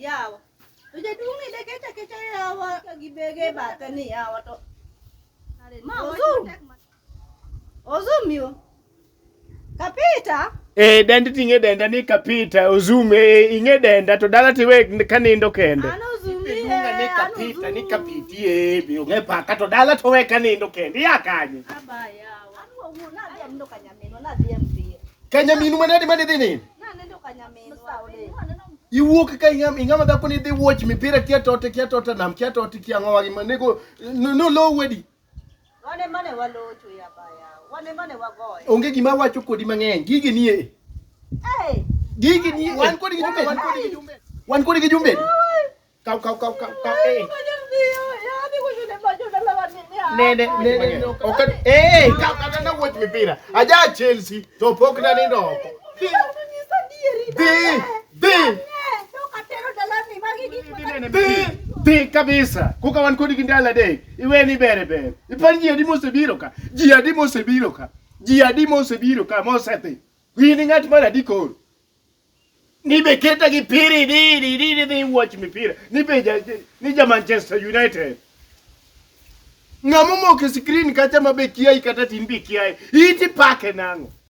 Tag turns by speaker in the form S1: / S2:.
S1: yawa. Tuje dungi de kecha yawa gibege batani yawa to. Ma Ozoom. Ozoom yo. Kapita?
S2: Dendi tinge denda ni kapita Ozoom inge denda to dala tiwe kanindo kende.
S1: Ano Ozoom
S2: ni kapita ni kapiti nge paka to dala to we kanindo kende yakanye.
S1: Abaya. Anu na dia ndo kanyameno na dia mpira.
S2: Kanyaminu manadi nini?
S1: Na ndo kanyameno wale.
S2: Iwuok ka ingama dhako ni dhi watch mipira kia tote nam kia tote kia ng'owa manego no low wedi.
S1: Wane mane walocho ya baya. Wane mane wagoye.
S2: Onge gima wacho kodi mang'eny. Gigi nie. Gigi nie. Wan kodi gi jumbe. Kau. Nene. Okay. Kau na watch mipira. Aja Chelsea to pok na ni ndoko. Di kabisa. Kuka wan kodi gindala de. Iwe ni bere. Ipanji adi mosebiro ka. Ji adi mosebiro ka mosete. Wini ngati mana dikoro. Ni be keta gi piri di watch me pira. Ni ja Manchester United. Ngamo mo ke screen kacha mabe kiai kata timbi kiai. Iti pake nango.